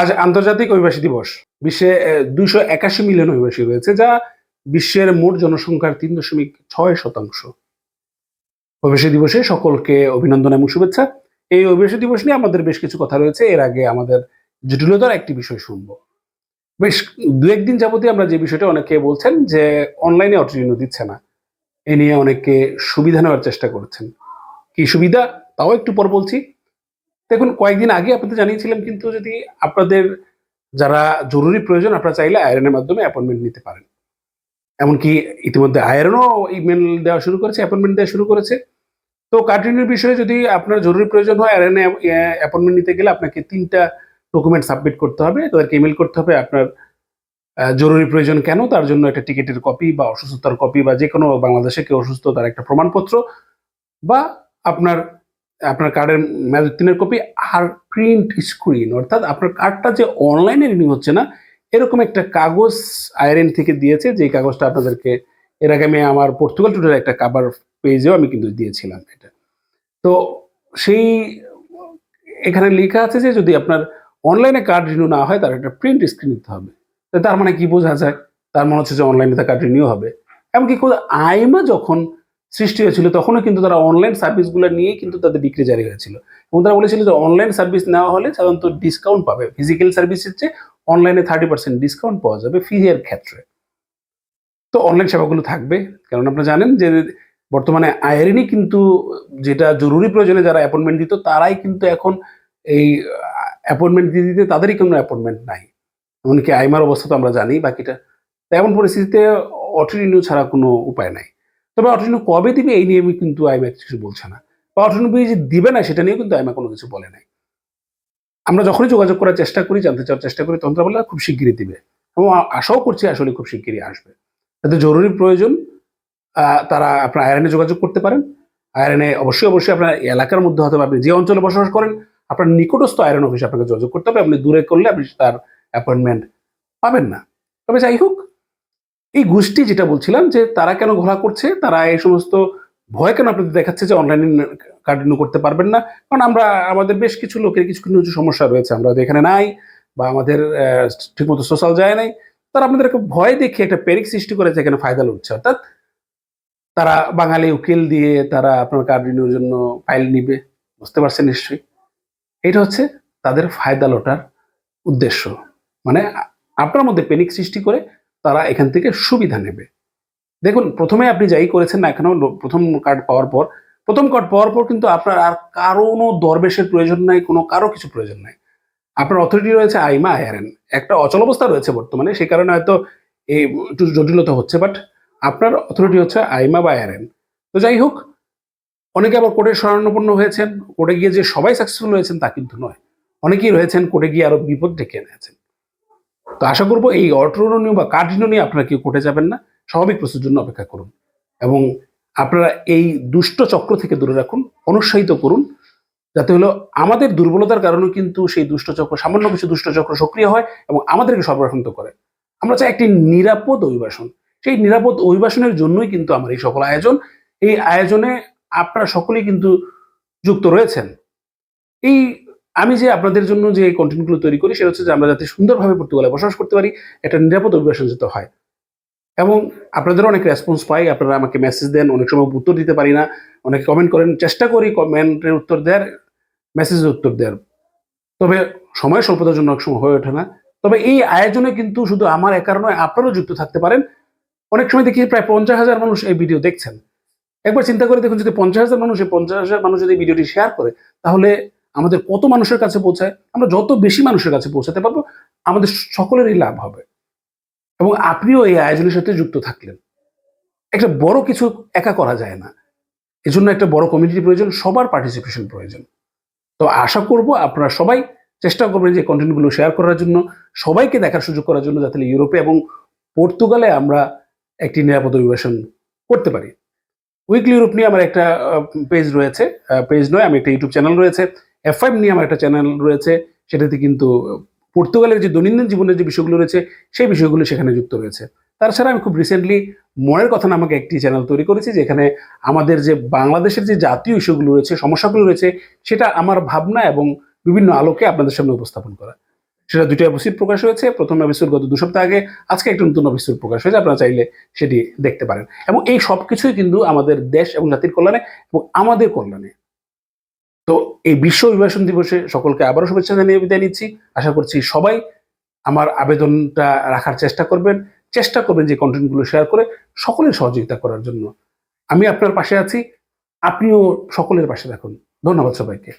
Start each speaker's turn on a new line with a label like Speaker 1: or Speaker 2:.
Speaker 1: আজ আন্তর্জাতিক অভিবাসী দিবস। বিশ্বে ২৮১ মিলিয়ন অভিবাসী রয়েছে, যা বিশ্বের মোট জনসংখ্যার ৩.৬%। অভিবাসী দিবসে সকলকে অভিনন্দন এবং শুভেচ্ছা। এই অভিবাসী দিবস নিয়ে আমাদের বেশ কিছু কথা রয়েছে। এর আগে আমাদের জটিলতার একটি বিষয় শুনবো। বেশ ২-১ দিন যাবতই আমরা যে বিষয়টা অনেকে বলছেন যে অনলাইনে অটো-রিনিউ দিচ্ছে না। এ নিয়ে অনেকে সুবিধা নেওয়ার চেষ্টা করছেন। কি সুবিধা? তাও একটু পর বলছি। দেখুন, কয়েকদিন আগে আপনাদের জানিয়েছিলাম কিন্তু যদি আপনাদের যারা জরুরি প্রয়োজন আপনারা চাইলে আইরন এর মাধ্যমে অ্যাপয়েন্টমেন্ট নিতে পারেন। এমনকি ইতিমধ্যে আইরনও ইমেইল দেওয়া শুরু করেছে, অ্যাপয়েন্টমেন্ট দেওয়া শুরু করেছে। তো কার্ড-রিনিউর বিষয়ে যদি আপনার জরুরি প্রয়োজন হয় আইরন এ অ্যাপয়েন্টমেন্ট নিতে গেলে আপনাকে ৩ টা ডকুমেন্ট সাবমিট করতে হবে। তাদেরকে ইমেইল করতে হবে আপনার জরুরি প্রয়োজন কেন? তার জন্য একটা টিকেটের কপি বা অসুস্থতার কপি বা যেকোনো বাংলাদেশে কেউ অসুস্থ তার একটা প্রমাণপত্র বা আপনার আপনার কার্ডের মেয়াদোত্তীর্ণের কপি আর প্রিন্ট স্ক্রিন, অর্থাৎ আপনার কার্ডটা যে অনলাইনে রিনিউ হচ্ছে না এরকম একটা কাগজ আইআরএন থেকে দিয়েছে, যে কাগজটা আপনাদেরকে এর আগে আমি আমার পর্তুগাল ট্যুরের একটা কভার পেজেও আমি কিন্তু দিয়েছিলাম এটা। তো সেই এখানে লেখা আছে যে যদি আপনার অনলাইনে কার্ড রিনিউ না হয় তার একটা প্রিন্ট স্ক্রিন নিতে হবে। তো তার মানে কি বোঝা যায়? তার মানে হচ্ছে যে অনলাইনে তার কার্ড রিনিউ হবে। এমনকি আইমা যখন সৃষ্টি হয়েছিল তখনও কিন্তু তারা অনলাইন সার্ভিসগুলো নিয়েই কিন্তু তাদের ডিক্রি জারি হয়েছিল। এবং তারা বলেছিল যে অনলাইন সার্ভিস নেওয়া হলে সাধারণত ডিসকাউন্ট পাবে। ফিজিক্যাল সার্ভিসের চেয়ে অনলাইনে 30% ডিসকাউন্ট পাওয়া যাবে ফি এর ক্ষেত্রে। তো অনলাইন সেবাগুলো থাকবে। কারণ আপনারা জানেন যে বর্তমানে আইআরএনই কিন্তু যেটা জরুরি প্রয়োজনে যারা অ্যাপয়েন্টমেন্ট দিত তারাই কিন্তু এখন এই অ্যাপয়েন্টমেন্ট দিতে তাদেরই কোনো অ্যাপয়েন্টমেন্ট নাই। এমনকি আইমার অবস্থা তো আমরা জানি বাকিটা। তো এমন পরিস্থিতিতে অটো-রিনিউ ছাড়া কোনো উপায় নাই। তবে অটো-রিনিউ কবে দিবে এই নিয়ে কিন্তু আইমা কিছু বলছে না। বা অটো-রিনিউ যে দিবে না সেটা নিয়েও কিন্তু আইমা কোনো কিছু বলে নাই। আমরা যখনই যোগাযোগ করার চেষ্টা করি, জানতে চাওয়ার চেষ্টা করি, তখন তারা বলে খুব শিগগিরই দিবে। এবং আশাও করছি আসলে খুব শিগগিরই আসবে। তাদের জরুরি প্রয়োজন তারা আপনার আইআরএন এ যোগাযোগ করতে পারেন। আইআরএন এ অবশ্যই আপনার এলাকার মধ্যে হয়তোবা আপনি যে অঞ্চলে বসবাস করেন, আপনার নিকটস্থ আইআরএন অফিসে আপনাকে যোগাযোগ করতে হবে। আপনি দূরে করলে আপনি তার অ্যাপয়েন্টমেন্ট পাবেন না। তবে যাই হোক, এই গোষ্ঠী যেটা বলছিলাম যে তারা কেন ঘোলা করছে, তারা এই সমস্ত ভয় কেন আপনাদের দেখাচ্ছে যে অনলাইনে কার্ড রিনিউ করতে পারবেন না? কারণ আমাদের বেশ কিছু লোকের কিছু সমস্যা রয়েছে। আমরা এখানে নাই বা আমাদের ঠিকমতো সোশ্যাল যায় নাই। তারা আপনাদেরকে ভয় দেখিয়ে একটা প্যানিক সৃষ্টি করেছে, এখানে ফায়দা লুটছে। অর্থাৎ তারা বাঙালি উকিল দিয়ে তারা আপনার কার্ড রিনিউর জন্য ফাইল নিবে। বুঝতে পারছেন নিশ্চয়ই? এটা হচ্ছে তাদের ফায়দা লোটার উদ্দেশ্য। মানে আপনার মধ্যে প্যানিক সৃষ্টি করে তারা এখান থেকে সুবিধা নেবে। দেখুন, ১ম এ আপনি যাই করেছেন না কেন ১ম কার্ড পাওয়ার পর, ১ম কার্ড পাওয়ার পর কিন্তু আপনার আর কারো দরবেশের প্রয়োজন নাই, কারো কিছু প্রয়োজন নাই। আপনার অথরিটি রয়েছে আইমা, আইআরএন। একটা অচলাবস্থা রয়েছে বর্তমানে, সে কারণে হয়তো এই একটু জটিলতা হচ্ছে। বাট আপনার অথরিটি হচ্ছে আইমা বা আইআরএন। তো যাই হোক, অনেকে আবার কোর্টে শরণাপন্ন হয়েছেন। কোর্টে গিয়ে যে সবাই সাকসেসফুল হয়েছেন তা কিন্তু নয়। অনেকেই রয়েছেন কোর্টে গিয়ে আরো বিপদ ডেকে এনেছেন। তো আশা করব এই অটো-রিনিউ বা কার্ড রিনিউ নিয়ে আপনারা কেউ কোর্টে যাবেন না। স্বাভাবিক প্রসেসের জন্য অপেক্ষা করুন। এবং আপনারা এই দুষ্ট চক্র থেকে দূরে রাখুন, অনুৎসাহিত করুন। যাতে হলো আমাদের দুর্বলতার কারণেও কিন্তু সেই দুষ্টচক্র, সামান্য কিছু দুষ্টচক্র সক্রিয় হয় এবং আমাদেরকে সর্বশান্ত করে। আমরা চাই একটি নিরাপদ অভিবাসন। সেই নিরাপদ অভিবাসনের জন্যই কিন্তু আমার এই সকল আয়োজন। এই আয়োজনে আপনারা সকলেই কিন্তু যুক্ত রয়েছেন। এই আমি যে আপনাদের জন্য যে কনটেন্ট গুলো তৈরি করি সেটা হচ্ছে যে আমরা যাতে সুন্দরভাবে পর্তুগালে বসবাস করতে পারি, একটা নিরাপদ অভিবাসন যাতে হয়। এবং আপনাদেরও অনেক রেসপন্স পাই। আপনারা আমাকে মেসেজ দেন, অনেক সময় উত্তর দিতে পারি না। অনেকে কমেন্ট করেন, চেষ্টা করি কমেন্টের উত্তর দেওয়ার, মেসেজের উত্তর দেওয়ার। তবে সময় স্বল্পতার জন্য অনেক সময় হয়ে ওঠে না। তবে এই আয়োজনে কিন্তু শুধু আমার একার নয়, আপনারাও যুক্ত থাকতে পারেন। অনেক সময় দেখি প্রায় ৫০,০০০ মানুষ এই ভিডিও দেখছেন। একবার চিন্তা করে দেখুন, যদি ৫০,০০০ মানুষ, এই ৫০,০০০ মানুষ যদি ভিডিওটি শেয়ার করে, তাহলে আমাদের কত মানুষের কাছে পৌঁছায়? আমরা যত বেশি মানুষের কাছে পৌঁছাতে পারবো, আমাদের সকলেরই লাভ হবে। এবং আপনিও এই আয়োজনের সাথে যুক্ত থাকলেন। একটা বড় কিছু একা করা যায় না। এজন্য একটা বড় কমিউনিটি প্রয়োজন, সবার পার্টিসিপেশন প্রয়োজন। তো আশা করব আপনারা সবাই চেষ্টা করবেন যে কনটেন্ট গুলো শেয়ার করার জন্য, সবাইকে দেখার সুযোগ করার জন্য, যাতে ইউরোপে এবং পর্তুগালে আমরা একটি নিরাপদ অভিবাসন করতে পারি। উইকলি ইউরোপ নিয়ে আমার একটা পেজ রয়েছে। পেজ নয়, আমি একটা ইউটিউব চ্যানেল রয়েছে। F5 নিয়ে আমার একটা চ্যানেল রয়েছে। সেটাতে কিন্তু পর্তুগালের যে দৈনন্দিন জীবনের যে বিষয়গুলো রয়েছে, সেই বিষয়গুলো সেখানে যুক্ত রয়েছে। তাছাড়া আমি খুব রিসেন্টলি মনের কথা নামক একটি চ্যানেল তৈরি করেছি, যেখানে আমাদের যে বাংলাদেশের যে জাতীয় ইস্যুগুলো রয়েছে, সমস্যাগুলো রয়েছে, সেটা আমার ভাবনা এবং বিভিন্ন আলোকে আপনাদের সামনে উপস্থাপন করা। সেটা 2টা এপিসোড প্রকাশ হয়েছে। প্রথম এপিসোড গত 2 সপ্তাহ আগে, আজকে একটা নতুন এপিসোড প্রকাশ হয়েছে, আপনারা চাইলে সেটি দেখতে পারেন। এবং এই সবকিছুই কিন্তু আমাদের দেশ এবং জাতির কল্যাণে এবং আমাদের কল্যাণে। তো এই বিশ্ব অভিবাসন দিবসে সকলকে আবারও শুভেচ্ছা জানিয়ে বিদায় নিচ্ছি। আশা করছি সবাই আমার আবেদনটা রাখার চেষ্টা করবেন যে কন্টেন্টগুলো শেয়ার করে সকলের সহযোগিতা করার জন্য। আমি আপনার পাশে আছি, আপনিও সকলের পাশে থাকুন। ধন্যবাদ সবাইকে।